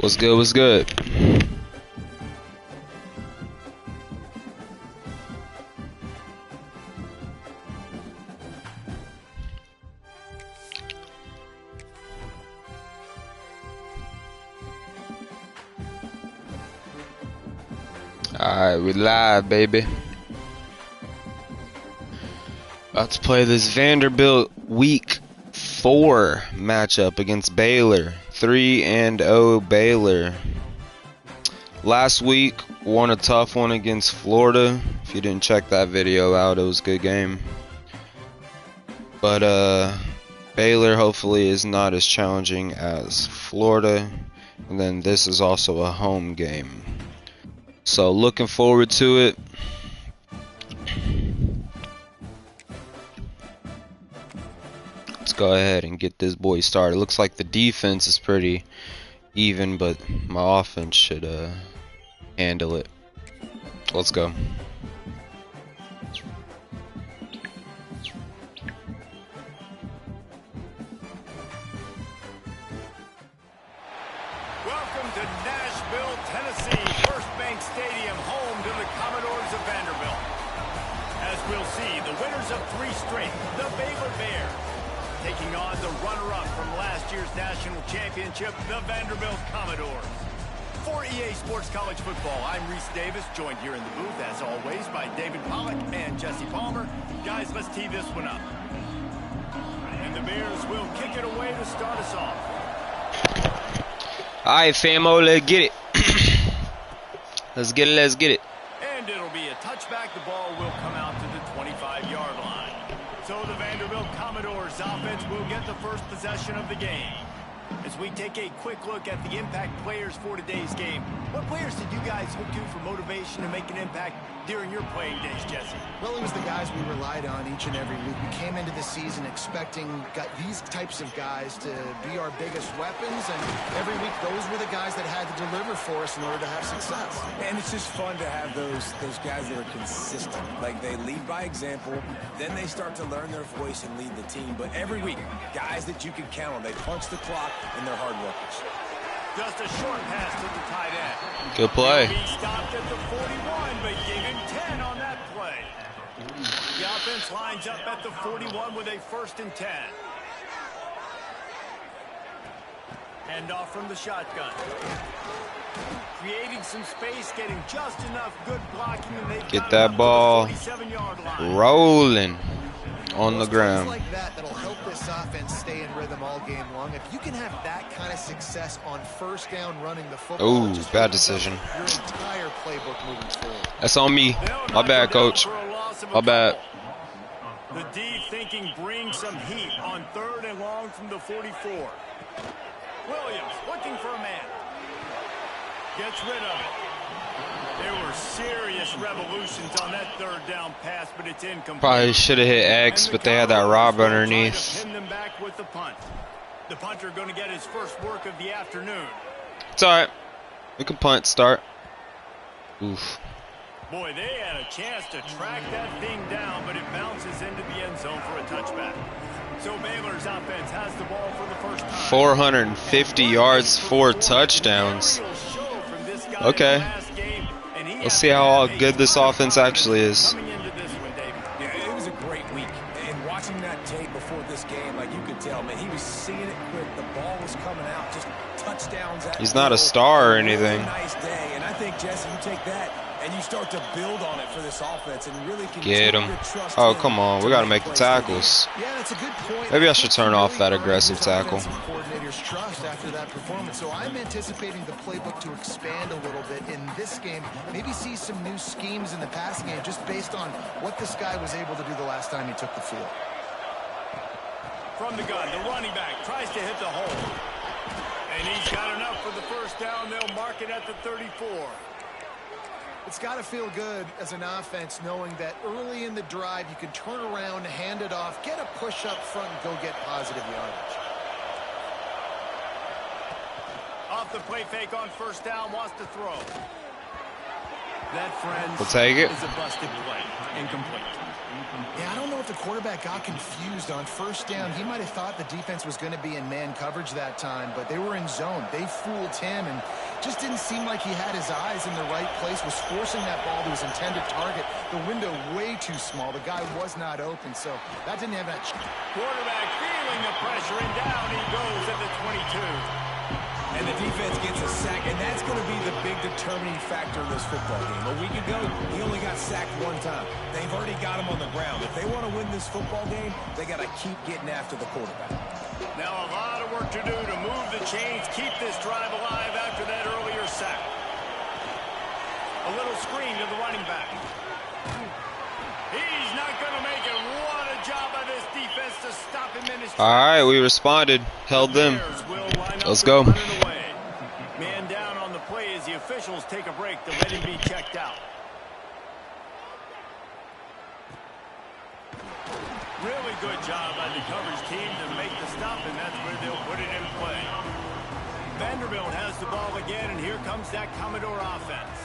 What's good? What's good? Alright, we live, baby. About to play this Vanderbilt Week 4 matchup against Baylor. 3-0 Baylor. Last week, won a tough one against Florida. If you didn't check that video out, it was a good game. But Baylor hopefully is not as challenging as Florida. And then this is also a home game. So looking forward to it. Let's go ahead and get this boy started. Looks like the defense is pretty even, but my offense should handle it. Let's go. Welcome to Nashville, Tennessee, First Bank Stadium, home to the Commodores of Vanderbilt. As we'll see, the winners of 3 straight, the Baylor Bears, taking on the runner-up from last year's national championship, the Vanderbilt Commodores. For EA Sports College Football, I'm Reese Davis, joined here in the booth, as always, by David Pollack and Jesse Palmer. Guys, let's tee this one up. And the Bears will kick it away to start us off. Alright, famo, let's get it. Let's get it, let's get it. And it'll be a touchback. The ball will come out to the 25-yard line. So the Vanderbilt Commodores offense will get the first possession of the game. As we take a quick look at the impact players for today's game, what players did you guys look to for motivation to make an impact during your playing days, Jesse? Well, it was the guys we relied on each and every week. We came into the season expecting these types of guys to be our biggest weapons, and every week those were the guys that had to deliver for us in order to have success. And it's just fun to have those guys that are consistent. Like, they lead by example, then they start to learn their voice and lead the team. But every week, guys that you can count on, they punch the clock and they're hard workers. Just a short pass to the tight end. Good play. He stopped at the 41, but gave him 10 on that play. The offense lines up at the 41 with a 1st and 10. Hand off from the shotgun. Creating some space, getting just enough good blocking, and they Get that ball rolling on the ground. Like that'll help this offense stay in rhythm all game long. If you can have that kind of success on 1st down running the football, Ooh, bad decision. Your entire playbook moving forward. That's on me. My bad, coach. My bad. The D thinking bring some heat on 3rd and long from the 44. Williams looking for a man. Gets rid of it. There were serious revolutions on that 3rd down pass, but it's incomplete. Probably should have hit X, but they had that Rob underneath. Pin them back with the punt. The punter going to get his first work of the afternoon. It's alright. We can punt start. Oof. Boy, they had a chance to track that thing down, but it bounces into the end zone for a touchback. So Baylor's offense has the ball for the first time. 450 yards, 4 touchdowns. Okay. Let's see how good this offense actually is. Yeah, it was a great week. And watching that tape before this game, like, you could tell, man, he was seeing it quick. The ball was coming out, just touchdowns. He's not a star or anything. Nice day. And I think, Jesse, you take that and you start to build on it for this offense and really get him. Oh, come on. We got to make the tackles. Yeah, that's a good point. Maybe I should turn off that aggressive tackle. Coordinator's trust after that performance. So I'm anticipating the playbook to expand a little bit in this game. Maybe see some new schemes in the passing game just based on what this guy was able to do the last time he took the field. From the gun, the running back tries to hit the hole. And he's got enough for the first down. They'll mark it at the 34. It's got to feel good as an offense knowing that early in the drive you can turn around, hand it off, get a push up front, and go get positive yardage. Off the play fake on 1st down, wants to throw. That, friends, we'll take it. Is a busted play. Incomplete. Yeah, I don't know if the quarterback got confused on first down. He might have thought the defense was going to be in man coverage that time, but they were in zone. They fooled him and just didn't seem like he had his eyes in the right place, was forcing that ball to his intended target. The window way too small. The guy was not open, so that didn't have that. Quarterback feeling the pressure, and down he goes at the 22. And the defense gets a sack, and that's going to be the big determining factor in this football game. A week ago, he only got sacked one time. They've already got him on the ground. If they want to win this football game, they got to keep getting after the quarterback. Now a lot of work to do to move the chains, keep this drive alive after that earlier sack. A little screen to the running back. He's not going to make it. What a job by this defense to stop him in his tracks. All right, we responded, held them. Let's go. Man down on the play as the officials take a break to let him be checked out. Really good job by the coverage team to make the stop, and that's where they'll put it in play. Vanderbilt has the ball again, and here comes that Commodore offense.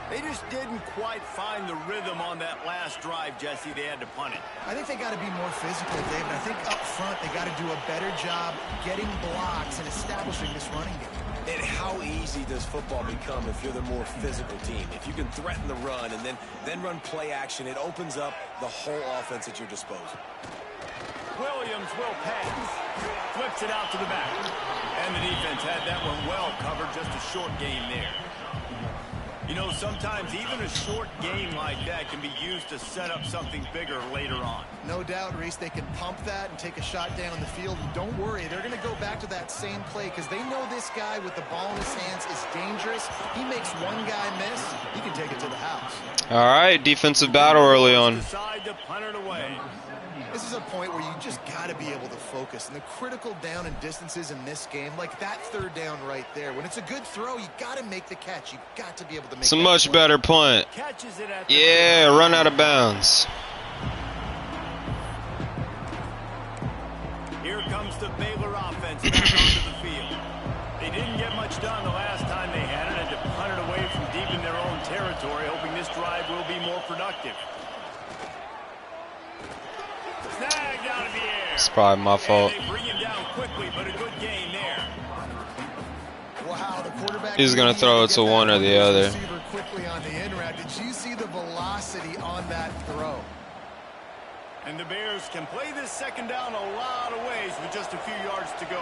They just didn't quite find the rhythm on that last drive, Jesse. They had to punt it. I think they got to be more physical, David. I think up front they got to do a better job getting blocks and establishing this running game. And how easy does football become if you're the more physical team? If you can threaten the run and then run play action, it opens up the whole offense at your disposal. Williams will pass. Flips it out to the back. And the defense had that one well covered. Just a short gain there. You know, sometimes even a short game like that can be used to set up something bigger later on. No doubt, Reese, they can pump that and take a shot down the field. And don't worry, they're going to go back to that same play because they know this guy with the ball in his hands is dangerous. He makes one guy miss, he can take it to the house. All right, defensive battle early on. Decide to punt it away. This is a point where you just got to be able to focus. And the critical down and distances in this game, like that third down right there. When it's a good throw, you got to make the catch. You got to be able to make It's a that much play. better punt. Catches it at the Yeah, run out of bounds. Here comes the Baylor offense back onto the field. They didn't get much done the last time they had it, and to punt it away from deep in their own territory, hoping this drive will be more productive. Snagged out of the air. It's probably my fault. And they bring him down quickly, but a good gain there. Wow, the quarterback He's gonna throw it to one or the other. Receiver quickly on the in route. Did you see the velocity on that throw? And the Bears can play this second down a lot of ways with just a few yards to go.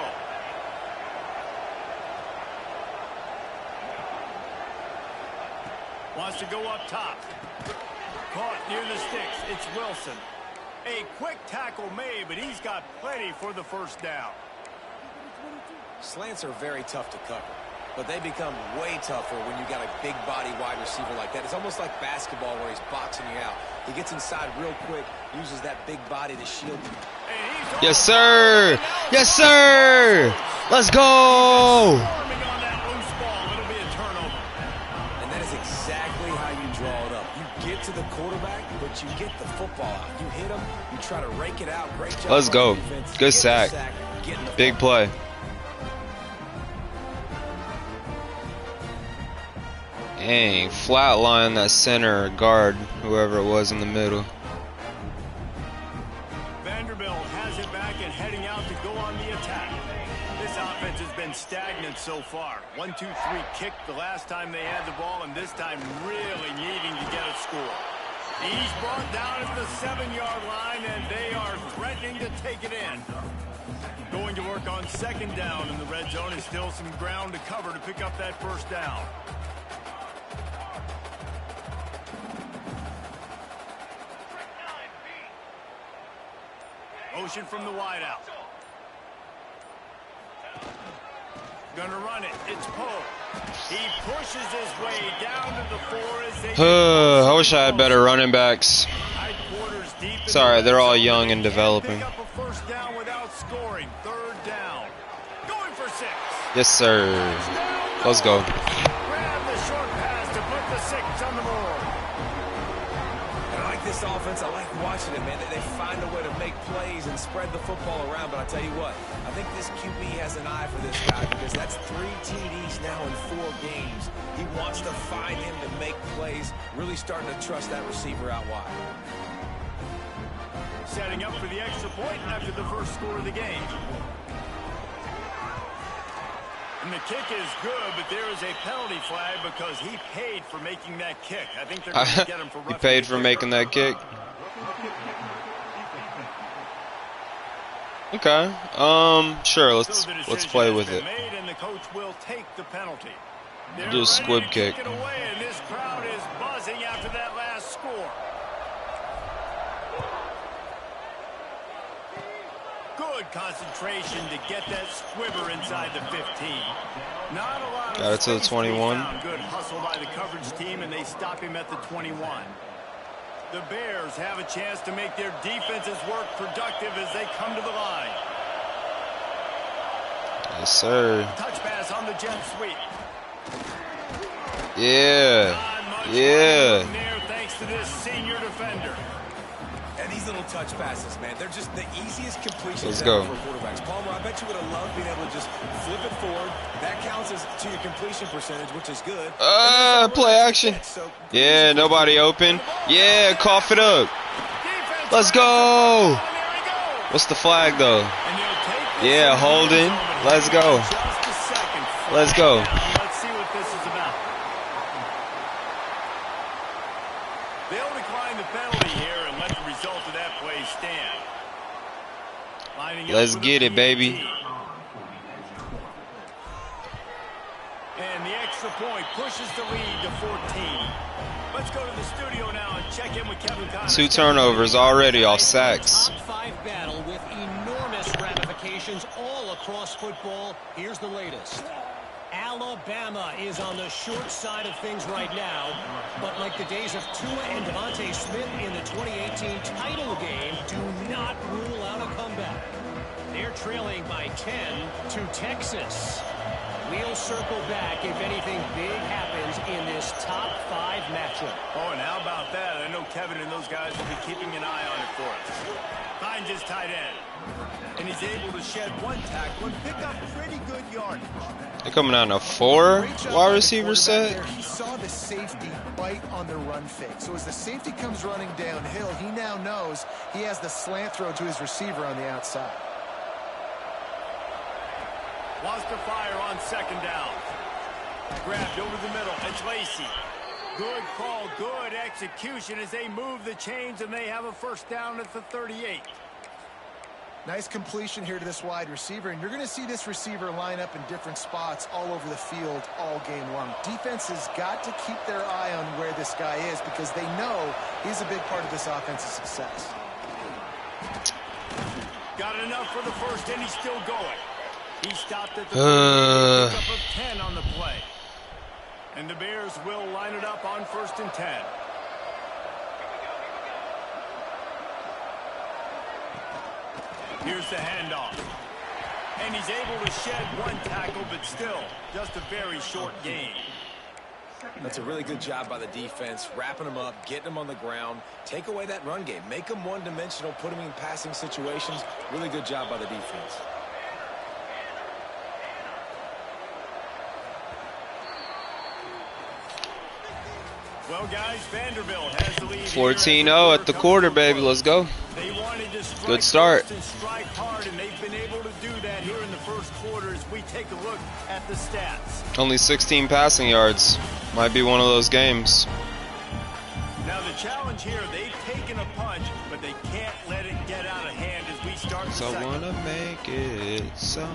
Wants to go up top. Caught near the sticks. It's Wilson. A quick tackle made, but he's got plenty for the first down. Slants are very tough to cover, but they become way tougher when you got a big body wide receiver like that. It's almost like basketball where he's boxing you out. He gets inside real quick, uses that big body to shield you. Yes, sir. Yes, sir. Let's go. And that is exactly how you draw it up. You get to the quarterback, but you get the football out. You hit him, you try to rake it out. Great job. Let's go. Defense. Good sack. Big play. Dang, flatline that center guard, whoever it was in the middle. Vanderbilt has it back and heading out to go on the attack. This offense has been stagnant so far. 1-2-3 kick the last time they had the ball, and this time really needing to get a score. He's brought down at the 7-yard line, and they are threatening to take it in. Going to work on second down in the red zone, and still some ground to cover to pick up that first down. Motion from the wideout. Gonna run it. It's Poe. He pushes his way down to the 4 as they I wish I had better running backs. Sorry, they're all young and developing. Pick up a first down without scoring. Third down. Going for 6. Yes, sir. Let's go. Grab the short pass to put the 6 on the board. I like this offense. I like watching it, man. They find a way to make plays and spread the football around. But I tell you what, I think this QB has an eye for this guy because that's 3 TDs now in 4 games. He wants to find him to make plays, really starting to trust that receiver out wide. setting up for the extra point after the first score of the game. And the kick is good, but there is a penalty flag because he paid for making that kick. I think they're going to get him for roughing. He paid for making that kick. Okay. Sure. Let's play with it. Made and the coach will take the penalty. Do a squib kick. It away, and this crowd is buzzing after that last score. Good concentration to get that squibber inside the 15. Not a lot of got it to the 21. Good hustle by the coverage team, and they stop him at the 21. The Bears have a chance to make their defenses work productive as they come to the line. Yes, sir. Touch pass on the jet sweep. Yeah. Yeah. There, thanks to this senior defender. And these little touch passes, man, they're just the easiest completions Let's go. for quarterbacks. Palmer, I bet you would have loved being able to just flip it forward. That counts as to your completion percentage, which is good. Play action. Yeah, nobody open. Yeah, cough it up. Let's go. What's the flag, though? Yeah, holding. Let's go. Let's go. Let's see what this is about. They'll decline the penalty here and let the result of that play stand. Let's get it, baby. And the extra point pushes the lead to 14. Let's go to the studio now and check in with Kevin Connors. 2 turnovers already off sacks. Top 5 battle with enormous ramifications all across football. Here's the latest. Alabama is on the short side of things right now, but like the days of Tua and Devontae Smith in the 2018 title game, do not rule out a comeback. They're trailing by 10 to Texas. We'll circle back if anything big happens in this top 5 matchup. Oh, and how about that? I know Kevin and those guys will be keeping an eye on it for us. Finds his tight end. And he's able to shed 1 tackle and pick up pretty good yardage. They're coming out in a 4 wide receiver set. He saw the safety bite on the run fake. So as the safety comes running downhill, he now knows he has the slant throw to his receiver on the outside. Wants to fire on 2nd down. Grabbed over the middle. It's Lacey. Good call, good execution as they move the chains, and they have a 1st down at the 38. Nice completion here to this wide receiver, and you're going to see this receiver line up in different spots all over the field all game long. Defense has got to keep their eye on where this guy is because they know he's a big part of this offense's success. Got enough for the 1st, and he's still going. He stopped at the pickup of 10 on the play. And the Bears will line it up on 1st and 10. Here's the handoff. And he's able to shed 1 tackle, but still just a very short gain. That's a really good job by the defense, wrapping them up, getting them on the ground, take away that run game, make them one-dimensional, put them in passing situations. Really good job by the defense. Well, guys, Vanderbilt has the lead 14-0 at the quarter, baby. Let's go. They wanted to strike Good start. first and strike hard, and they've been able to do that here in the 1st quarter as we take a look at the stats. Only 16 passing yards. Might be one of those games. Now the challenge here, they've taken a punch, but they can't let it get out of hand as we start the So I second. wanna make it so.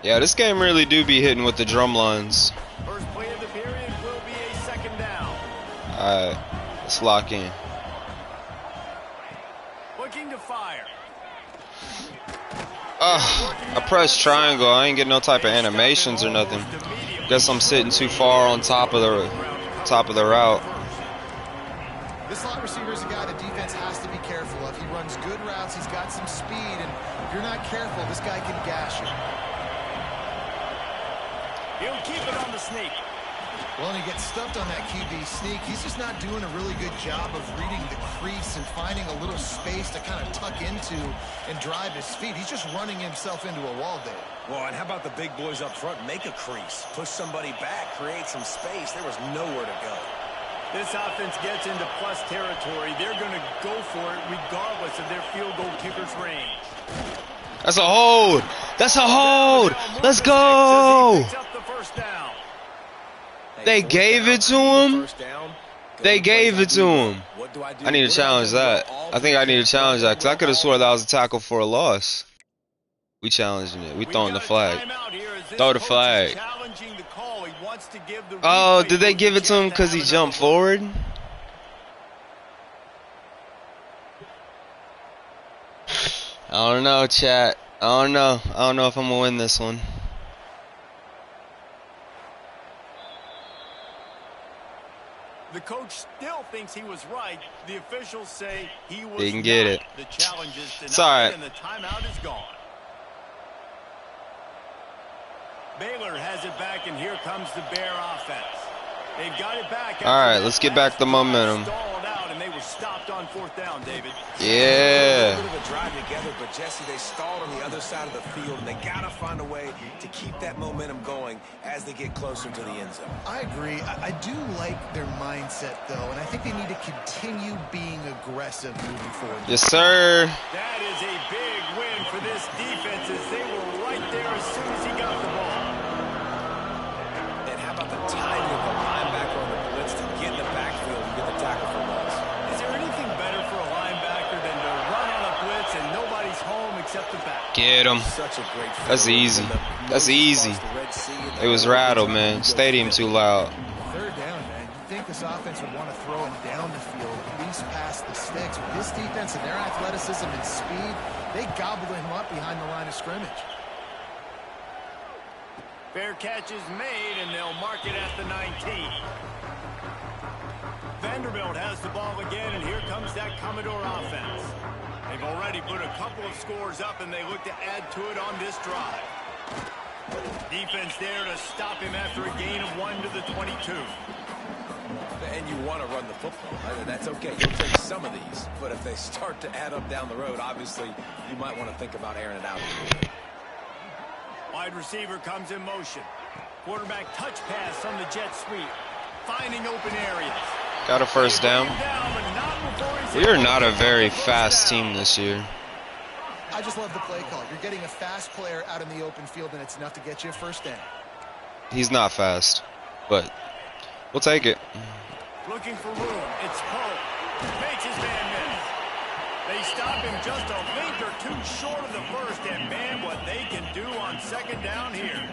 Yeah, this game really do be hitting with the drum lines. First play of the period will be a 2nd down. Alright, let's lock in. Looking to fire. I pressed triangle. I ain't getting no type of animations or nothing. Guess I'm sitting too far on top of the route. This slot receiver is a guy the defense has to be careful of. He runs good routes. He's got some speed, and if you're not careful, this guy can gash you. He'll keep it on the sneak. Well, and he gets stuffed on that QB sneak. He's just not doing a really good job of reading the crease and finding a little space to kind of tuck into and drive his feet. He's just running himself into a wall there. Well, and how about the big boys up front? Make a crease, push somebody back, create some space. There was nowhere to go. This offense gets into plus territory. They're going to go for it regardless of their field goal kicker's range. That's a hold. That's a hold. Let's go. They gave it to him. They gave it to him. I need to challenge that. I think I need to challenge that because I could have swore that was a tackle for a loss. We challenging it. We throwing the flag. Throw the flag. Oh, did they give it to him because he jumped forward? I don't know, chat. I don't know. I don't know if I'm going to win this one. The coach still thinks he was right. The officials say he was Didn't get it. The challenge is denied, it's all right. And the timeout is gone. Baylor has it back, and here comes the Bear offense. They've got it back. All right, let's get back the momentum. Stalled out, and they were stopped on fourth down, David. Yeah. A little bit of a drive together, but Jesse, they stalled on the other side of the field, and they got to find a way to keep that momentum going as they get closer to the end zone. I agree. I do like their mindset, though, and I think they need to continue being aggressive moving forward. Yes, sir. That is a big win for this defense as they were right there as soon as he got the ball. And how about the timing of the linebacker on the blitz to get in the backfield and get the tackle for loss? Is there anything better for a linebacker than to run on a blitz and nobody's home except the back? Get him. Such a great That's easy. That's easy. It was rattled, man. Stadium too loud. Third down, man. You'd think this offense would want to throw him down the field, at least past the sticks. With this defense and their athleticism and speed, they gobbled him up behind the line of scrimmage. Fair catch is made, and they'll mark it at the 19. Vanderbilt has the ball again, and here comes that Commodore offense. They've already put a couple of scores up, and they look to add to it on this drive. Defense there to stop him after a gain of 1 to the 22. And you want to run the football. That's okay. You'll take some of these. But if they start to add up down the road, obviously, you might want to think about airing it out. Wide receiver comes in motion. Quarterback touch pass from the jet sweep. Finding open areas. Got a first down. We are not a very fast team this year. I just love the play call. You're getting a fast player out in the open field, and it's enough to get you a first down. He's not fast, but we'll take it. Looking for room. It's Poe. Makes his man miss. They stop him just a link or two short of the first, and man, what they can do on second down here.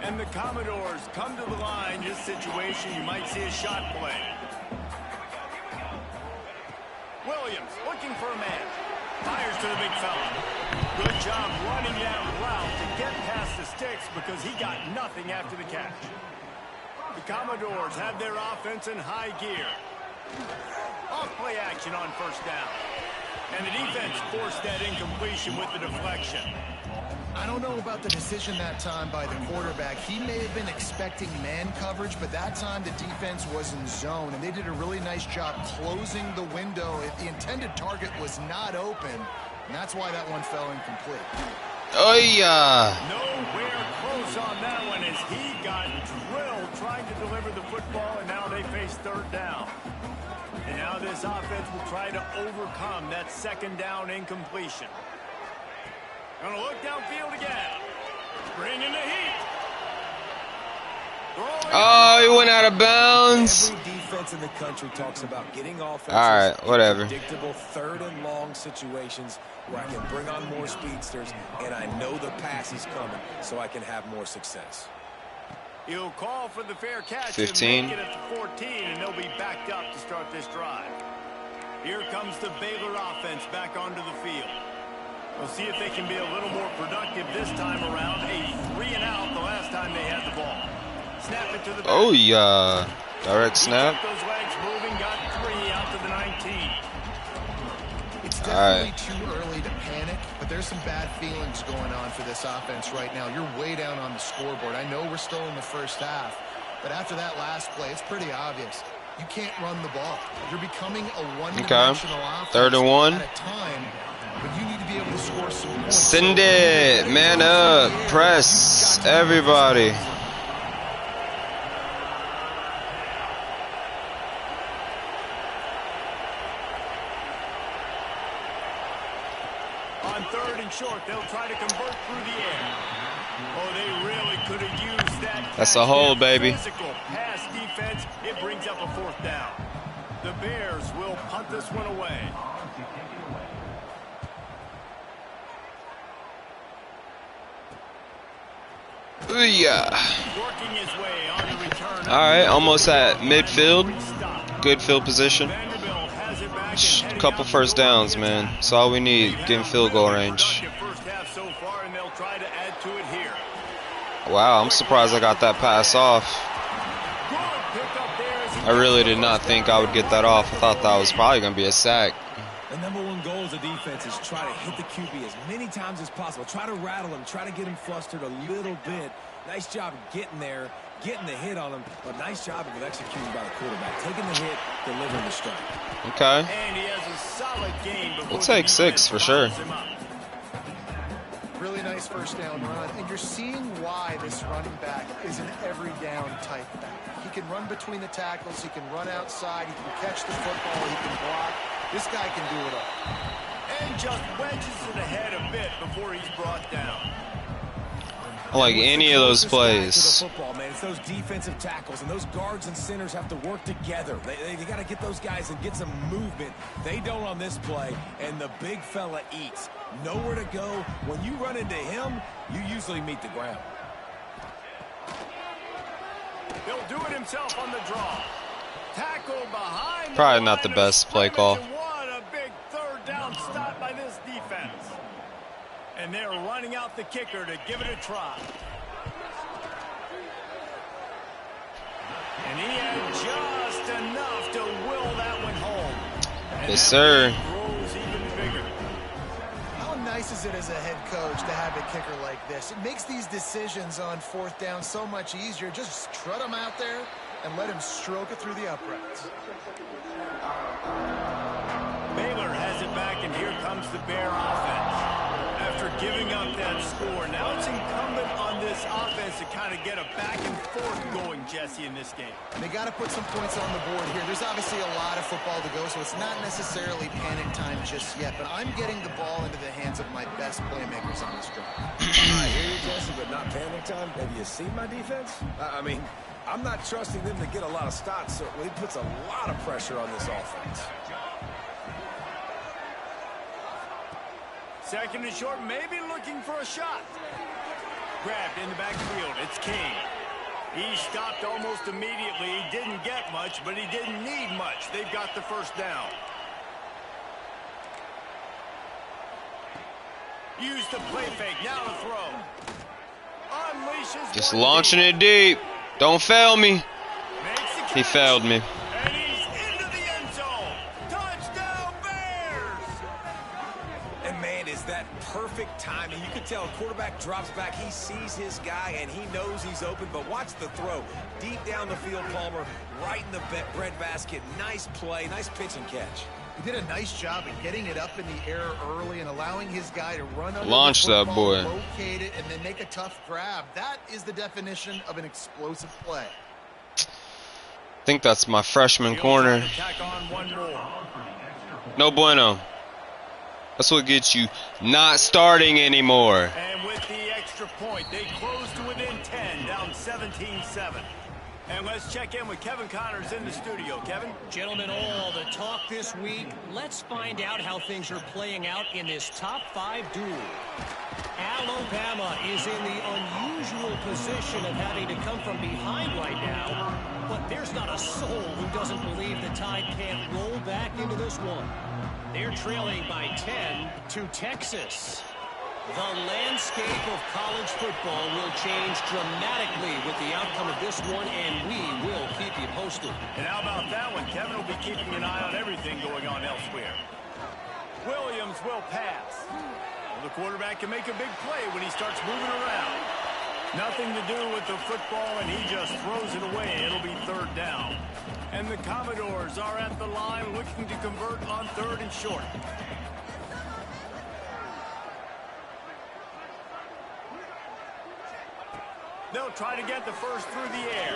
And the Commodores come to the line. This situation, you might see a shot play. Williams looking for a man. Fires to the big fella. Good job running that route to get past the sticks because he got nothing after the catch. The Commodores have their offense in high gear. Off play action on first down. And the defense forced that incompletion with the deflection. I don't know about the decision that time by the quarterback. He may have been expecting man coverage, but that time the defense was in zone, and they did a really nice job closing the window. The intended target was not open, and that's why that one fell incomplete. Oh, yeah. Nowhere close on that one as he got drilled trying to deliver the football, and now they face third down. And now this offense will try to overcome that second down incompletion. Gonna look downfield again. Bringing the heat. Oh, he went out of bounds. Every defense in the country talks about getting offenses. All right, whatever. Predictable third and long situations where I can bring on more speedsters and I know the pass is coming so I can have more success. He'll call for the fair catch. 15. And make it at the 14, and they'll be backed up to start this drive. Here comes the Baylor offense back onto the field. We'll see if they can be a little more productive this time around. A 3 and out the last time they had the ball. Snap it to the back. Oh, yeah. Direct snap. He kept those legs moving, got 3 out to the 19. It's definitely too early to panic, but there's some bad feelings going on for this offense right now. You're way down on the scoreboard. I know we're still in the first half, but after that last play, it's pretty obvious. You can't run the ball. You're becoming a one-dimensional offense 3rd and 1. at a time, but you need to be able to score some points. Send it. Man up. Press. Everybody. On third and short, they'll try to convert through the air. Oh, they really could have used that. That's a hole, baby. Physical pass defense. It brings up a fourth down. The Bears will punt this one away. Yeah. Working his way on the return. All right, almost at midfield. Good field position. Vanderbilt has it back and Couple first downs, man. That's all we need. Get in field goal range. First half so far, and they'll try to add to it here. Wow, I'm surprised I got that pass off. Good pickup there as he I really did not think I would get that off. I thought that was probably going to be a sack. The number one goal as a defense is try to hit the QB as many times as possible. Try to rattle him. Try to get him flustered a little bit. Nice job getting there, getting the hit on him, but nice job of executing by the quarterback. Taking the hit, delivering the strike. Okay. And he has a solid game. We'll take 6 for sure. Really nice first down run, and you're seeing why this running back is an every down type back. He can run between the tackles, he can run outside, he can catch the football, he can block. This guy can do it all. And just wedges it ahead a bit before he's brought down. I like any of those plays. Football, man. It's those defensive tackles, and those guards and centers have to work together. They got to get those guys and get some movement. They don't on this play, and the big fella eats. Nowhere to go. When you run into him, you usually meet the ground. He'll do it himself on the draw. Tackle behind. Probably not the best play call. What a big third down stop by this defense. And they're running out the kicker to give it a try. And he had just enough to will that one home. And Yes, sir. Grows even bigger. How nice is it as a head coach to have a kicker like this? It makes these decisions on fourth down so much easier. Just strut him out there and let him stroke it through the uprights. Baylor has it back, and here comes the Bear offense. After giving up that score, now it's incumbent on this offense to kind of get a back and forth going, Jesse, in this game. They got to put some points on the board here. There's obviously a lot of football to go, so it's not necessarily panic time just yet, but I'm getting the ball into the hands of my best playmakers on this drive. I hear you, Jesse, but not panic time. Have you seen my defense? I mean, I'm not trusting them to get a lot of stops, so it puts a lot of pressure on this offense. Second and short, maybe looking for a shot. Grabbed in the backfield, it's King. He stopped almost immediately. He didn't get much, but he didn't need much. They've got the first down. Use the play fake, now to throw. Unleashes. Just launching it deep. Don't fail me. Makes the He catch. failed me. And he's into the end zone. Touchdown, Bears! And man, is that perfect timing. You can tell a quarterback drops back, he sees his guy, and he knows he's open, but watch the throw. Deep down the field, Palmer, right in the bread basket. Nice play, nice pitch and catch. He did a nice job of getting it up in the air early and allowing his guy to run under Launch the that football, boy. locate it, and then make a tough grab. That is the definition of an explosive play. I think that's my freshman corner. Tack on one more. No bueno. That's what gets you not starting anymore. And with the extra point, they close to within 10, down 17-7. And let's check in with Kevin Connors in the studio. Kevin? Gentlemen, all the talk this week. Let's find out how things are playing out in this top 5 duel. Alabama is in the unusual position of having to come from behind right now, but there's not a soul who doesn't believe the Tide can't roll back into this one. They're trailing by 10 to Texas. The landscape of college football will change dramatically with the outcome of this one, and we will keep you posted. And how about that one? Kevin will be keeping an eye on everything going on elsewhere. Williams will pass. The quarterback can make a big play when he starts moving around. Nothing to do with the football, and he just throws it away. It'll be third down. And the Commodores are at the line looking to convert on third and short. They'll try to get the first through the air.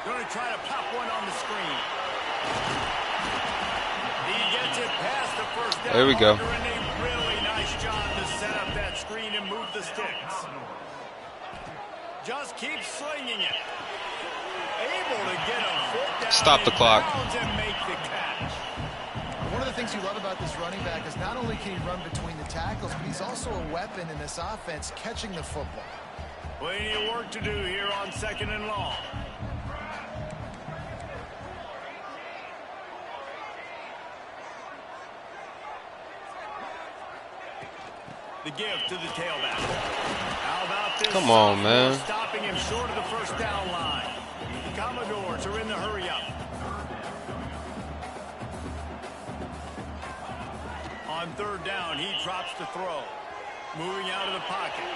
Going to try to pop one on the screen. He gets it past the first down. There we go. And a really nice Nice job to set up that screen and move the sticks. Just keep slinging it. Able to get a foot down. Stop the clock. And make the catch. One of the things you love about this running back is not only can he run between the tackles, but he's also a weapon in this offense catching the football. Plenty of work to do here on 2nd and long. The give to the tailback. How about this? Come on, man. Stopping him short of the first down line. The Commodores are in the hurry up. On 3rd down, he drops the throw. Moving out of the pocket.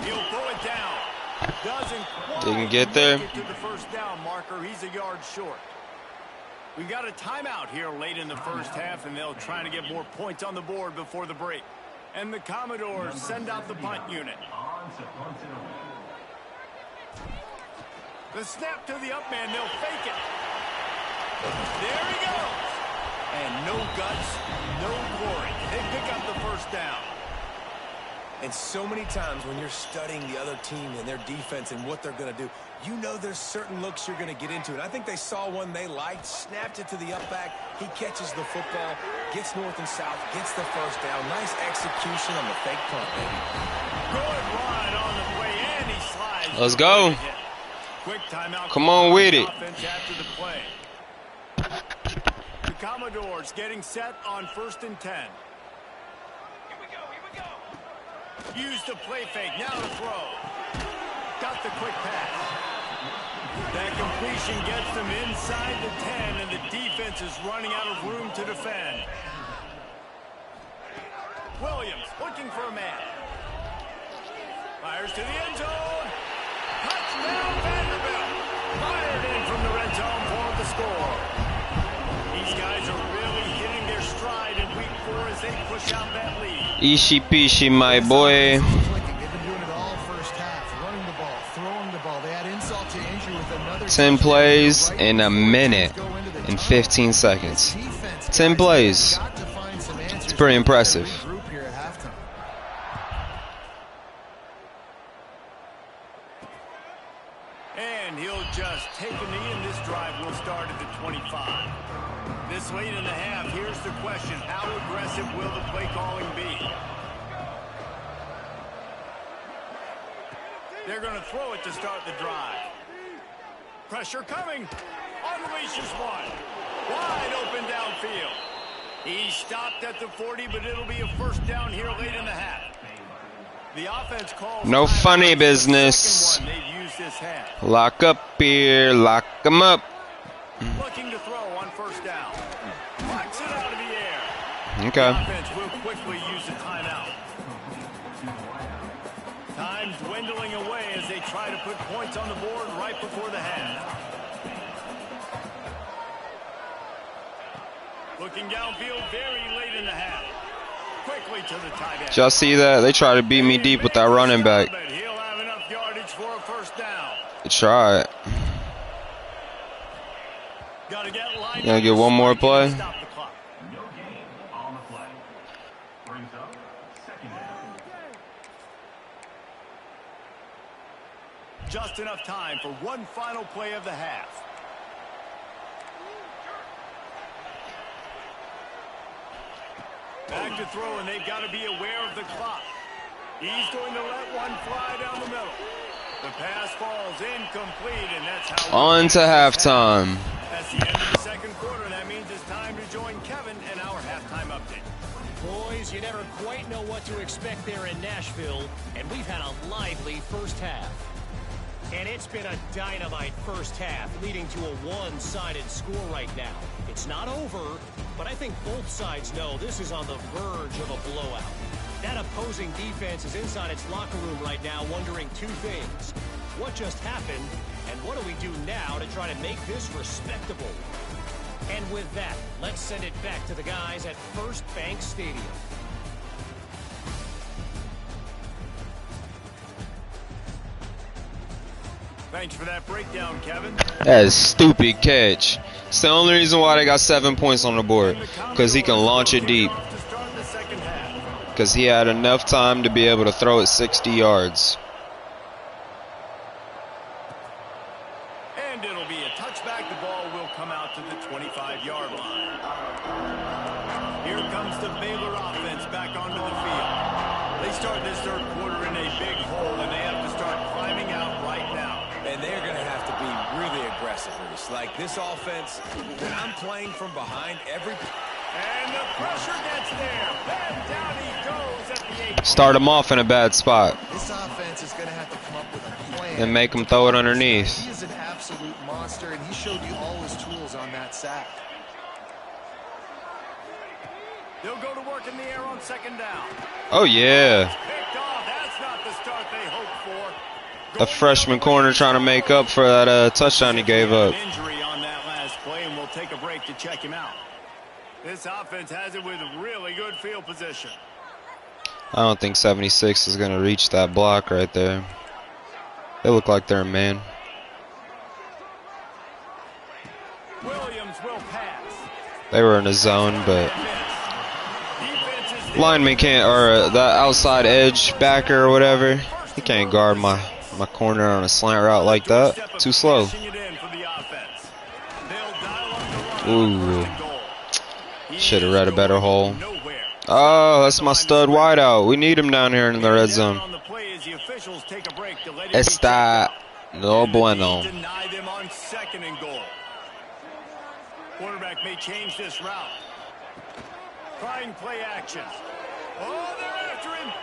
He'll pull it down. Doesn't quite Didn't get there. make it to the first down marker. He's a yard short. We got a timeout here late in the first half, and they'll try to get more points on the board before the break. And the Commodores send out the punt unit. The snap to the up man. They'll fake it. There he goes. And no guts, no glory. They pick up the first down. And so many times when you're studying the other team and their defense and what they're going to do, you know there's certain looks you're going to get into. And I think they saw one they liked, snapped it to the up back. He catches the football, gets north and south, gets the first down. Nice execution on the fake punt, baby. Good run on the play, and he slides. Let's go. Quick timeout. Come on with it. Offense after the play. The Commodores getting set on 1st and 10. Use the play fake, now to throw. Got the quick pass. That completion gets them inside the 10, and the defense is running out of room to defend. Williams looking for a man. Fires to the end zone. Touchdown Vanderbilt. Fired in from the red zone for the score. These guys are really hitting their stride in week 4 as they push out that lead. Ishi peasy, my boy. They've been doing it all first half, running the ball, throwing the ball. They had insult to injury with another 10 plays in a minute and 15 seconds. 10 plays. It's pretty impressive. And he'll just take a knee, and this drive will start at the 25. This late in the half, here's the question. How aggressive will the play calling be? They're going to throw it to start the drive. Pressure coming. Unleashes one. Wide open downfield. He stopped at the 40, but it'll be a first down here late in the half. The offense calls No funny business. They've used this half. Lock up here. Lock them up. Looking to throw on first down. Flicks it out of the air. Okay. The offense will quickly use the timeout. Time dwindling away as they try to put points on the board right before the half. Looking downfield very late in the half. Quickly to the tight end. Y'all see that? They try to beat me deep with that running back. He'll have enough yardage for a first down. They tried. Gotta get lined Gonna get one more play. Stop the clock. No gain on the play. Brings up 2nd down. Just enough time for one final play of the half. Back to throw, and they've got to be aware of the clock. He's going to let one fly down the middle. The pass falls incomplete, and that's how... On to halftime. That's the end of the second quarter. That means it's time to join Kevin in our halftime update. Boys, you never quite know what to expect there in Nashville, and we've had a lively first half. And it's been a dynamite first half, leading to a one-sided score right now. It's not over, but I think both sides know this is on the verge of a blowout. That opposing defense is inside its locker room right now wondering two things. What just happened, and what do we do now to try to make this respectable? And with that, let's send it back to the guys at First Bank Stadium. Thanks for that breakdown, Kevin. That is stupid catch. It's the only reason why they got 7 points on the board. Because he can launch it deep. because he had enough time to be able to throw it 60 yards. And it'll be a touchback. The ball will come out to the 25-yard line. Here comes the Baylor offense back onto the field. They start this third quarter in a big hole, and they have to start climbing out right now. And they're going to have to be really aggressive, Reese. Like this offense, when I'm playing from behind every... And the pressure gets there. And down he goes at the 8. Start him off in a bad spot. This offense is going to have to come up with a plan. And make him throw it underneath. He is an absolute monster, and he showed you all his tools on that sack. They'll go to work in the air on second down. Oh, yeah. Picked off. That's not the start they hoped for. A freshman corner trying to make up for that touchdown he gave up. Injury on that last play, and we'll take a break to check him out. This offense has it with really good field position. I don't think 76 is going to reach that block right there. They look like they're a man. Williams will pass. They were in a zone, but lineman can't, or the outside edge backer or whatever, he can't guard my corner on a slant route like that. Too slow. Ooh. Should have read a better hole. Oh, that's my stud wideout. We need him down here in the red zone. Está no bueno. Deny them on second and goal. Quarterback may change this route. Trying play action. Oh, they're after him.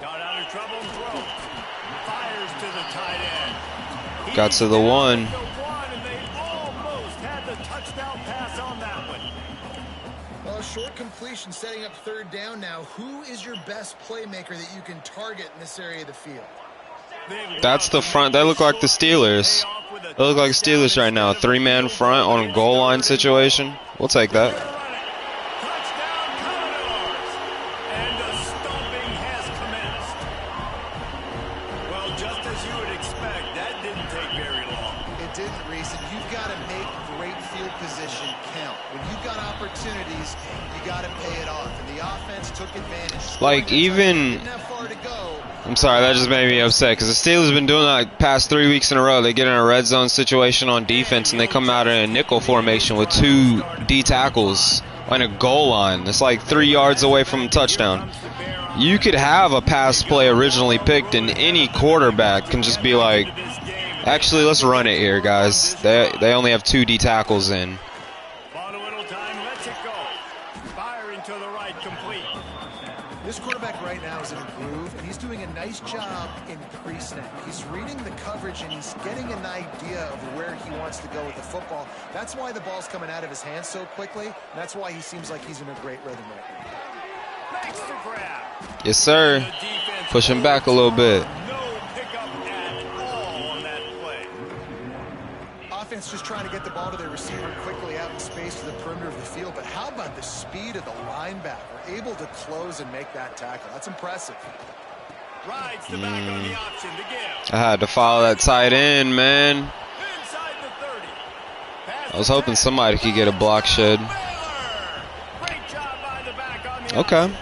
Got out of trouble and throws. Fires to the tight end. Got to the one. And they almost had the touchdown pass on that one. Well, short completion setting up third down now. Who is your best playmaker that you can target in this area of the field? That's the front. They look like the Steelers. They look like Steelers right now. 3-man front on a goal line situation. We'll take that. Touchdown Commodores. And the stomping has commenced. Well, just as you would expect, that didn't take very long. It didn't, Reese. And you've got to make great field position count. When you've got opportunities, you got to pay it off. And the offense took advantage. Like, even... Didn't have far to go. I'm sorry, that just made me upset because the Steelers have been doing that like past 3 weeks in a row. They get in a red zone situation on defense and they come out in a nickel formation with 2 D tackles on a goal line. It's like 3 yards away from a touchdown. You could have a pass play originally picked and any quarterback can just be like, actually, let's run it here, guys. They only have 2 D tackles in. This quarterback right now is in a groove, and he's doing a nice job in pre-snap. He's reading the coverage, and he's getting an idea of where he wants to go with the football. That's why the ball's coming out of his hands so quickly, and that's why he seems like he's in a great rhythm right now. Next to grab. Yes, sir. Push him back a little bit. No pickup at all on that play. Offense just trying to get the ball to their receiver quickly out in space to the perimeter of the field, but how about the speed of the linebacker? Able to close and make that tackle. That's impressive. Rides the back on the option to give. I had to follow that tight end, man. Inside the 30. I was hoping somebody could get a block shed. Great job by the back on the Okay. option.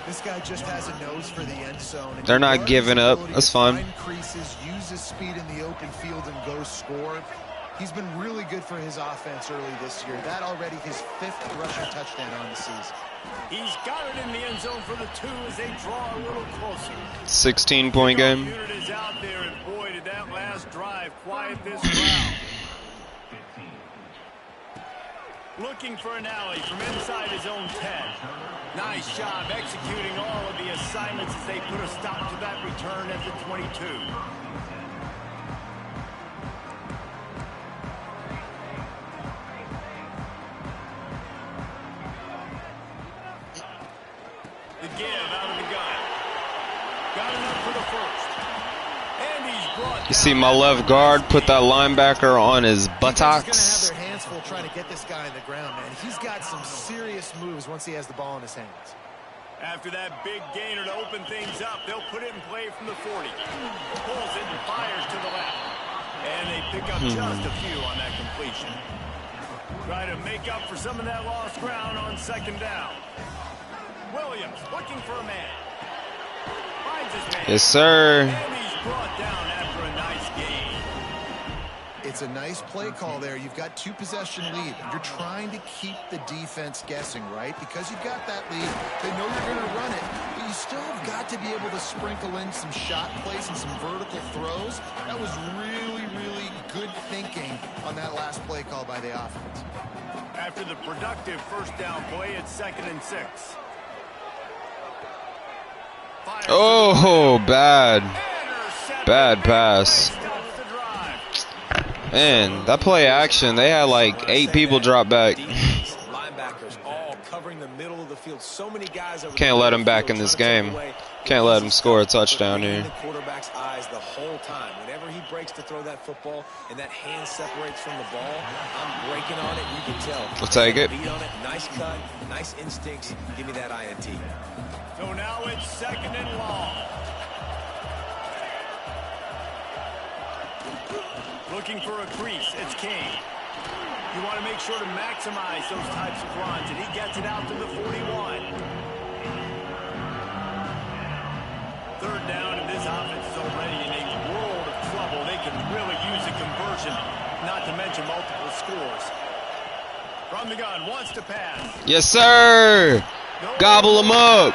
This guy just has a nose for the end zone. They're not giving up. That's fine. Creases, uses speed in the open field and goes score. He's been really good for his offense early this year. That already his 5th rushing touchdown on the season. He's got it in the end zone for the 2 as they draw a little closer. 16-point game. Unit is out there, and boy, did that last drive quiet this crowd. Looking for an alley from inside his own 10. Nice job executing all of the assignments as they put a stop to that return at the 22. The give out of the gun. Got enough for the first. And he's brought You see my left guard put that linebacker on his buttocks. He's going to have their hands full trying to get this guy in the ground, man. He's got some serious moves once he has the ball in his hands. After that big gainer to open things up, they'll put it in play from the 40. Pulls it and fires to the left. And they pick up just a few on that completion. Try to make up for some of that lost ground on second down. Williams looking for a man. Finds his man. Yes, sir. And he's brought down after a nice gain. It's a nice play call there. You've got 2-possession lead. You're trying to keep the defense guessing, right? Because you've got that lead, they know you're going to run it, but you still have got to be able to sprinkle in some shot plays and some vertical throws. That was really, really good thinking on that last play call by the offense. After the productive first down play, it's 2nd and 6. Fires Oh, bad. intercepted. Bad pass. Stops the drive. Man, that play action, they had like 8 people drop back. Defense, linebackers all covering the middle of the field. So many guys over Can't the let middle him back of the in field this trying to game. take away Can't the let easy him score a stuff, but touchdown reading here. the quarterback's eyes the whole time. Whenever he breaks to throw that football and that hand separates from the ball, I'm breaking on it. You can tell. We'll take it. Beat on it. Nice cut. Nice instincts. Give me that INT. So now it's 2nd and long. Looking for a crease. It's Kane. You want to make sure to maximize those types of runs, and he gets it out to the 41. 3rd down, and this offense is already in a world of trouble. They can really use a conversion, not to mention multiple scores. From the gun, wants to pass. Yes, sir. Gobble him up.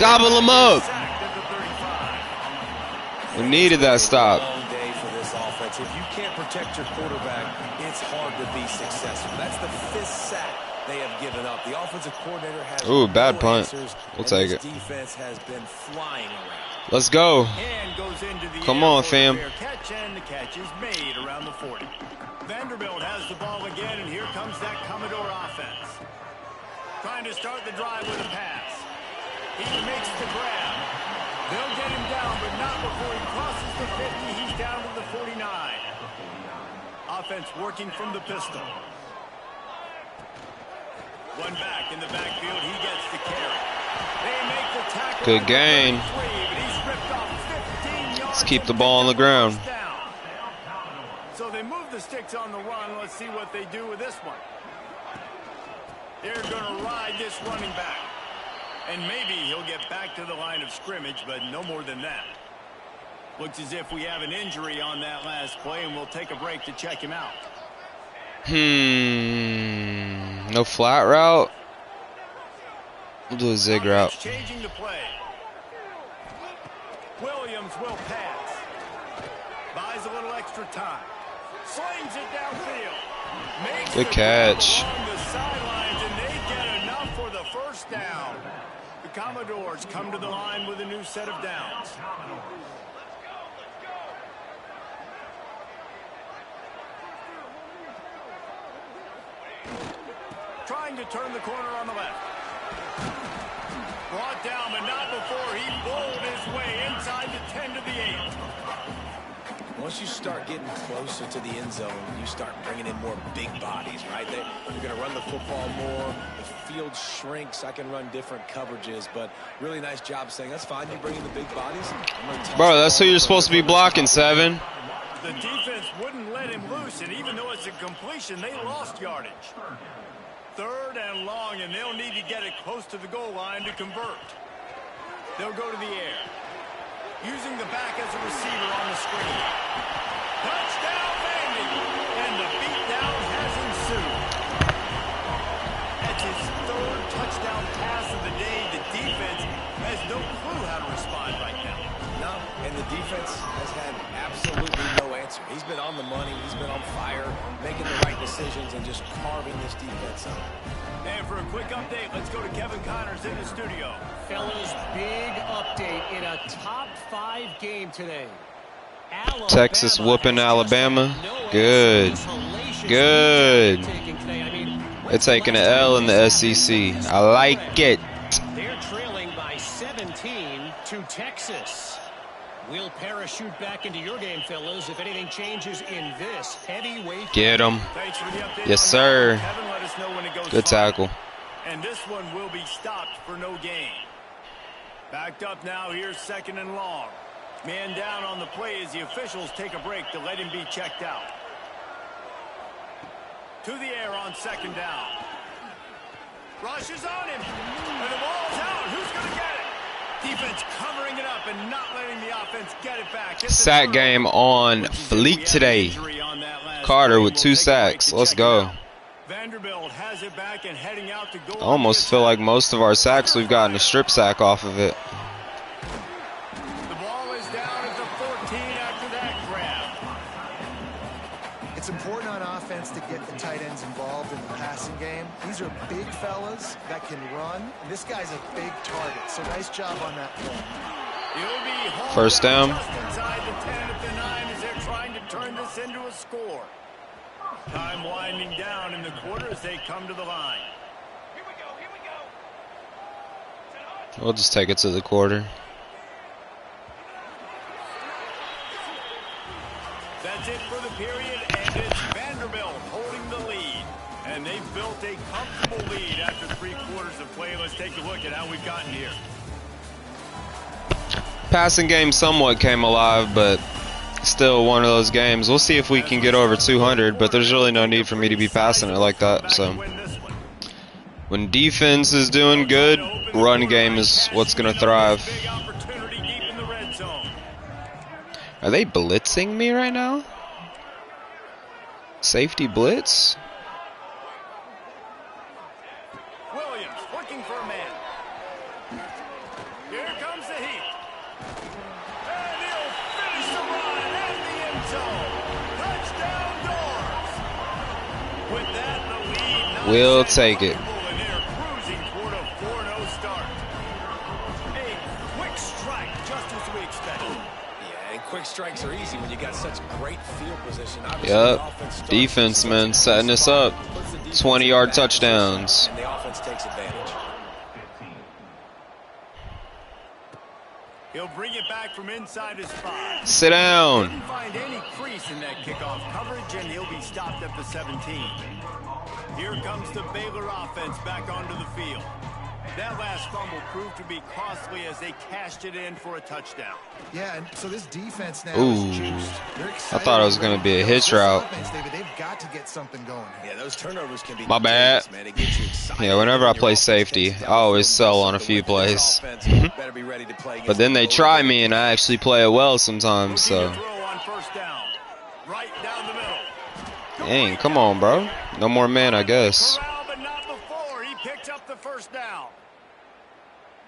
Gobble him up. Sacked at the 35. We needed that stop. Long day for this offense. If you can't protect your quarterback, it's hard to be successful. That's the 5th sack they have given up. The offensive coordinator has Ooh, bad no punt. answers, We'll and take this it. defense has been flying around. Let's go. And goes into the Come air on, for fam. the fair catch, and the catch is made around the 40. Vanderbilt has the ball again, and here comes that Commodore offense. Trying to start the drive with a pass. He makes the grab. They'll get him down, but not before he crosses the 50. He's down to the 49. Offense working from the pistol. One back in the backfield. He gets the carry. They make the tackle. Good gain. But he's ripped off 15 yards. Let's keep the ball on the ground. So they move the sticks on the run. Let's see what they do with this one. They're going to ride this running back. And maybe he'll get back to the line of scrimmage, but no more than that. Looks as if we have an injury on that last play, and we'll take a break to check him out. No flat route. We'll do a zig route. Changing the play. Williams will pass. Buys a little extra time. Slings it downfield. Makes Good the catch. grab along the sidelines, and they get enough for the first down. The Commodores come to the line with a new set of downs. Trying to turn the corner on the left. Brought down, but not before he bowled his way inside the 10 to the 8. Once you start getting closer to the end zone, you start bringing in more big bodies, right? You're going to run the football more. The field shrinks. I can run different coverages, but really nice job saying, that's fine. You bring in the big bodies. Bro, that's who you're supposed to be blocking, 7. The defense wouldn't let him loose, and even though it's a completion, they lost yardage. 3rd and long, and they'll need to get it close to the goal line to convert. They'll go to the air. Using the back as a receiver on the screen. Touchdown, Vandy! And the beatdown has ensued. That's his 3rd touchdown pass of the day. The defense has no clue how to respond right now. No, and the defense has had absolutely no answer. He's been on the money. He's been on fire, making the right decisions and just carving this defense up. And for a quick update, let's go to Kevin Connors in the studio. Fellas, big update in a top 5 game today. Alabama Texas whooping Alabama. Good. Good. They're taking an L in the SEC. I like it. They're trailing by 17 to Texas. We'll parachute back into your game, fellas, if anything changes in this heavyweight. Get him. Thanks for the update. Yes, sir. Kevin, let us know when it goes Good fine. tackle. And this one will be stopped for no gain. Backed up now. Here's 2nd and long. Man down on the play as the officials take a break to let him be checked out. To the air on 2nd down. Rushes on him. And the ball's out. Defense covering it up and not letting the offense get it back. Sack game on fleek today. Carter with 2 sacks. Let's go. Vanderbilt has it back and heading out to go. I almost feel like most of our sacks we've gotten a strip sack off of it. The ball is down at the 14 after that grab. It's important on offense to get the tight ends involved in the passing game. These are big fellas that can run. This guy's a big target, so nice job on that play. First down. Just inside the 10 at the 9 as they're trying to turn this into a score. Time winding down in the quarter as they come to the line. We'll just take it to the quarter. That's it for the period, and it's Vanderbilt holding the lead. And they've built a comfortable lead after 3 quarters of play. Let's take a look at how we've gotten here. Passing game somewhat came alive, but still one of those games. We'll see if we can get over 200, but there's really no need for me to be passing it like that. So when defense is doing good, run game is what's going to thrive. Are they blitzing me right now? Safety blitz? Williams looking for a man. Here comes the heat. And he'll finish the run at the end zone. Touchdown Doors. With that, the lead. We'll take it. And they're cruising toward a 4-0 start. A quick strike, just as we expected. Yeah, and quick strikes are easy when you got such great field position. Yep. Defense, man, setting us up. 20-yard touchdowns. And the offense takes advantage. He'll bring it back from inside his 5. Sit down. Didn't find any crease in that kickoff coverage, and he'll be stopped at the 17. Here comes the Baylor offense back onto the field. That last fumble proved to be costly as they cashed it in for a touchdown. Yeah, and so this defense now Ooh. is juiced. They're excited. I thought it was going to be a hitch route. Offense, David, they've got to get something going. Yeah, those turnovers can be My bad. contagious, man. It gets you excited. Yeah, whenever I play safety, I always sell on a few plays. Better be ready to play But then they try me and I actually play it well sometimes, so. Throw on first down. Right down the middle. Dang, come on, bro. No more man, I guess. Corral, but not before. He picked up the first down.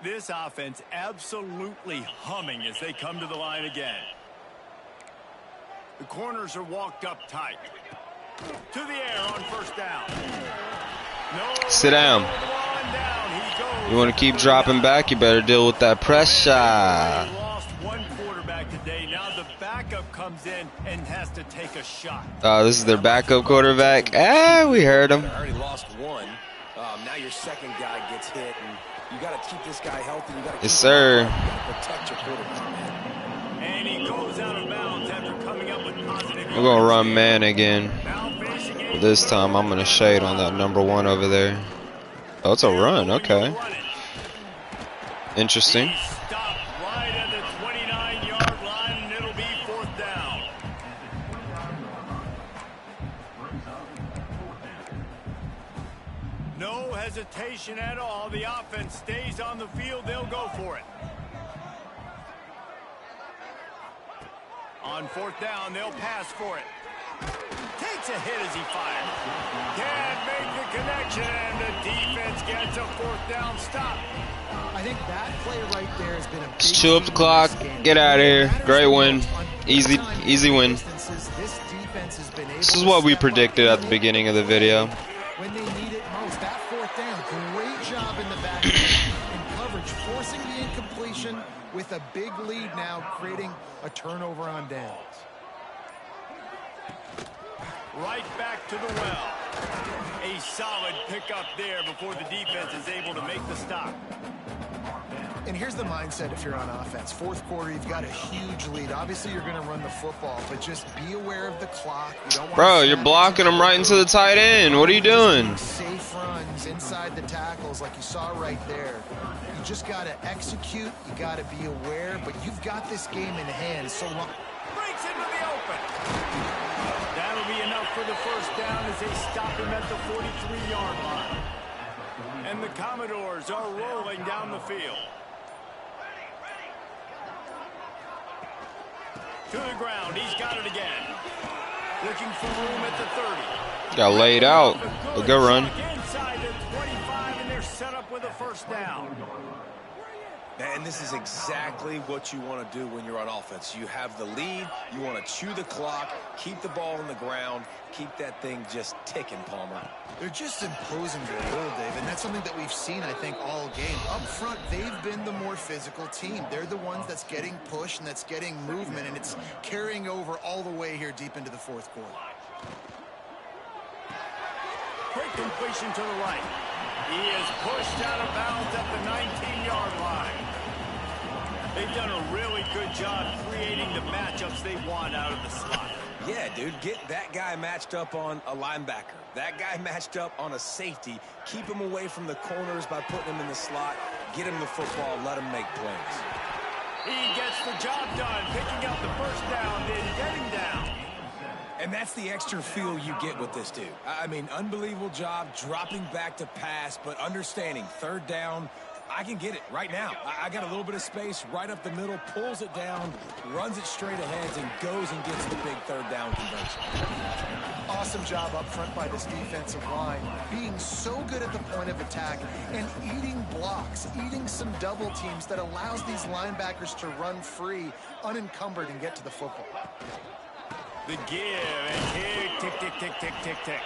This offense absolutely humming as they come to the line again. The corners are walked up tight. To the air on first down. No, Sit down. You want to keep dropping back, you better deal with that pressure. Lost one quarterback today. Now the backup comes in and has to take a shot. This is their backup quarterback. We heard him. Already lost one. Now your second guy gets hit, and you got to keep this guy healthy. You got to Yes, sir. protect your quarterback, man. And he goes out of bounds after coming up with positive. We're going to run man again. Now facing in. This time I'm going to shade on that number 1 over there. Oh, it's a run. Okay. Interesting. Stopped right at the 29-yard line, and it'll be 4th down. No hesitation at all. The offense stays on the field. They'll go for it. On 4th down, they'll pass for it. Takes a hit as he fires. Can't make the connection, and the defense gets a 4th down stop. I think that play right there has been a big Just chew up the key in clock. this game. Get out of here. Great win. Easy win. This is what we predicted at the beginning of the video. When they need it most, that 4th down, great job in the back end coverage, forcing the incompletion with a big lead now, creating a turnover on downs. Right back to the well. A solid pickup there before the defense is able to make the stop. And here's the mindset if you're on offense. 4th quarter, you've got a huge lead. Obviously, you're going to run the football, but just be aware of the clock. You don't want Bro, you're blocking him right into the tight end. What are you doing? Safe runs inside the tackles like you saw right there. You just got to execute. You got to be aware, but you've got this game in hand. So long. Breaks into the open. That'll be enough for the first down as they stop him at the 43-yard line. And the Commodores are rolling down the field. To the ground. He's got it again. Looking for room at the 30. Got laid out. A good run. Inside the 25, and they're set up with a first down. And this is exactly what you want to do when you're on offense. You have the lead. You want to chew the clock, keep the ball on the ground, keep that thing just ticking, Palmer. They're just imposing their will, Dave, and that's something that we've seen, I think, all game. Up front, they've been the more physical team. They're the ones that's getting pushed and that's getting movement, and it's carrying over all the way here deep into the fourth quarter. Quick completion to the right. He is pushed out of bounds at the 19-yard line. They've done a really good job creating the matchups they want out of the slot. Yeah, dude, get that guy matched up on a linebacker. That guy matched up on a safety. Keep him away from the corners by putting him in the slot. Get him the football. Let him make plays. He gets the job done, picking up the first down, then getting down. And that's the extra feel you get with this dude. I mean, unbelievable job dropping back to pass, but understanding third down, I can get it right now. I got a little bit of space right up the middle, pulls it down, runs it straight ahead, and goes and gets the big third down conversion. Awesome job up front by this defensive line, being so good at the point of attack and eating blocks, eating some double teams that allows these linebackers to run free, unencumbered, and get to the football. The give and kick, tick, tick, tick, tick, tick, tick.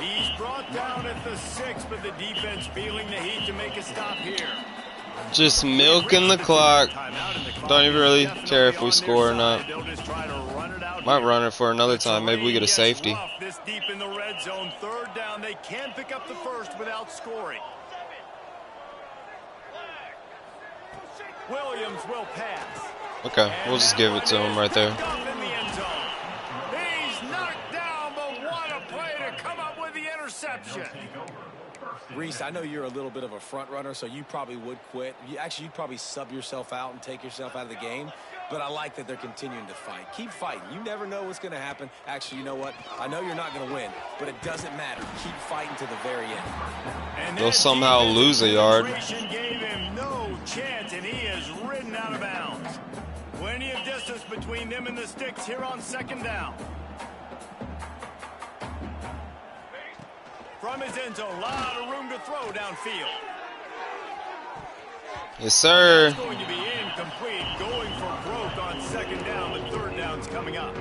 He's brought down at the 6, but the defense feeling the heat to make a stop here. Just milking the clock. Don't even really care if we score or not. Might run it for another time. Maybe we get a safety. This deep in the red zone, third down. They can pick up the first without scoring. Williams will pass. Okay, we'll just give it to him right there. Reese, I know you're a little bit of a front runner, so you probably would quit. You'd probably sub yourself out and take yourself out of the game. But I like that they're continuing to fight. Keep fighting. You never know what's going to happen. Actually, you know what? I know you're not going to win, but it doesn't matter. Keep fighting to the very end. They'll somehow lose a yard. Gave him no chance, and he is ridden out of bounds. Plenty of distance between them and the sticks here on second down. From his end zone, a lot of room to throw downfield. Yes, sir. It's going to be incomplete, going for broke on second down, but third down's coming up.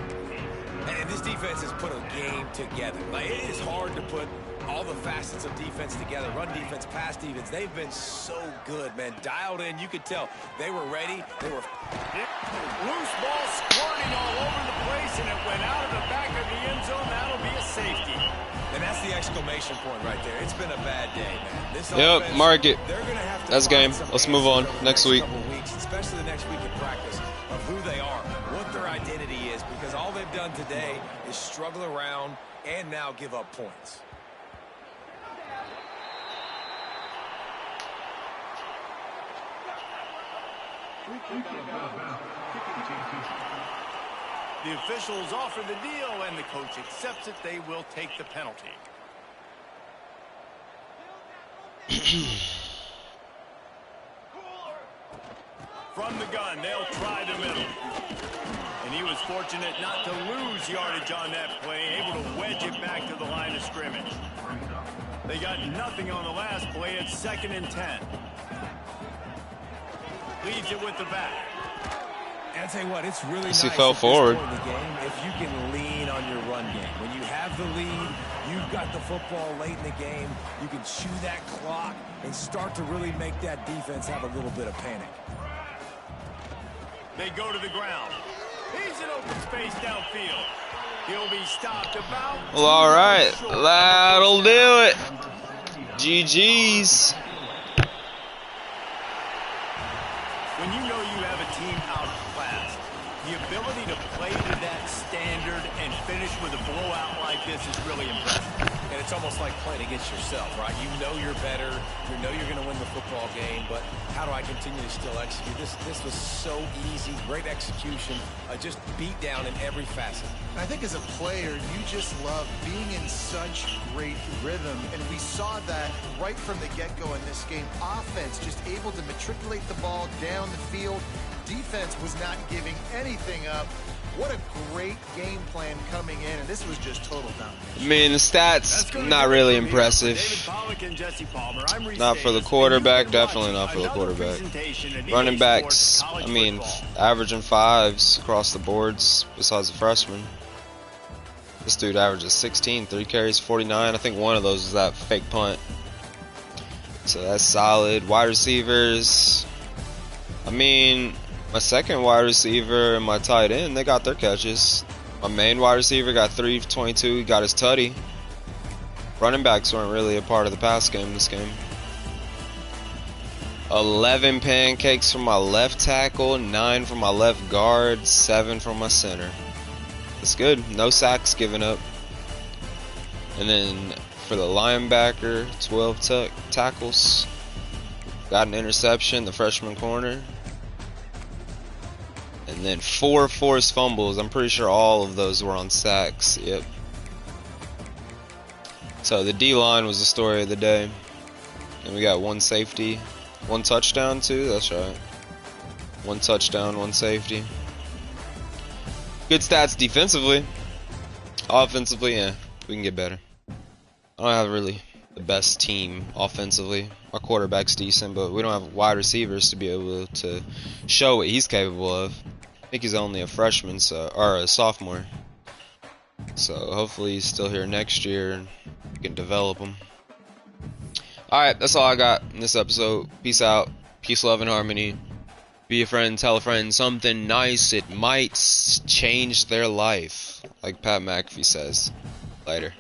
And this defense has put a game together. Like, it is hard to put all the facets of defense together. Run defense, pass defense. They've been so good, man. Dialed in. You could tell they were ready. They were. Loose ball squirting all over the place, and it went out of the back of the end zone. That'll be a safety. And that's the exclamation point right there. It's been a bad day, man. This yep, offense, mark it. Have to that's game. Let's move on. Next week. Weeks, especially the next week in practice, of who they are, what their identity is, because all they've done today is struggle around and now give up points. The officials offer the deal, and the coach accepts it. They will take the penalty. From the gun, they'll try the middle. And he was fortunate not to lose yardage on that play, able to wedge it back to the line of scrimmage. They got nothing on the last play. It's 2nd and 10. Leaves it with the back. And I tell you what, it's really nice he fell forward. In the game if you can lean on your run game. When you have the lead, you've got the football late in the game, you can chew that clock and start to really make that defense have a little bit of panic. They go to the ground. He's in open space downfield. He'll be stopped about. Well, all right. That'll do it. GG's. When you know you have a team outclassed, the ability to play to that standard and finish with a blowout like this is really impressive. And it's almost like playing against yourself, right? You know you're better. You know you're going to win the football game, but how do I continue to still execute? This was so easy. Great execution. Just beat down in every facet. I think as a player, you just love being in such great rhythm, and we saw that right from the get-go in this game. Offense just able to matriculate the ball down the field. Defense was not giving anything up. What a great game plan coming in, and this was just total domination. I mean, the stats not really impressive. Not for the quarterback, definitely not for the quarterback. Running backs, I mean, averaging 5s across the boards besides the freshman. This dude averages 16, 3 carries, 49. I think one of those is that fake punt. So that's solid. Wide receivers, I mean, my second wide receiver and my tight end, they got their catches. My main wide receiver got 3 for 22. He got his tutty. Running backs weren't really a part of the pass game this game. 11 pancakes from my left tackle, 9 from my left guard, 7 from my center. That's good. No sacks given up. And then for the linebacker, 12 tackles. Got an interception, the freshman corner. And then 4 forced fumbles. I'm pretty sure all of those were on sacks. Yep. So the D-line was the story of the day. And we got 1 safety. 1 touchdown too, that's right. 1 touchdown, 1 safety. Good stats defensively. Offensively, yeah, we can get better. I don't have really the best team offensively. Our quarterback's decent, but we don't have wide receivers to be able to show what he's capable of. I think he's only a freshman, or a sophomore. So hopefully he's still here next year and we can develop him. Alright, that's all I got in this episode. Peace out. Peace, love, and harmony. Be a friend, tell a friend something nice. It might change their life, like Pat McAfee says. Later.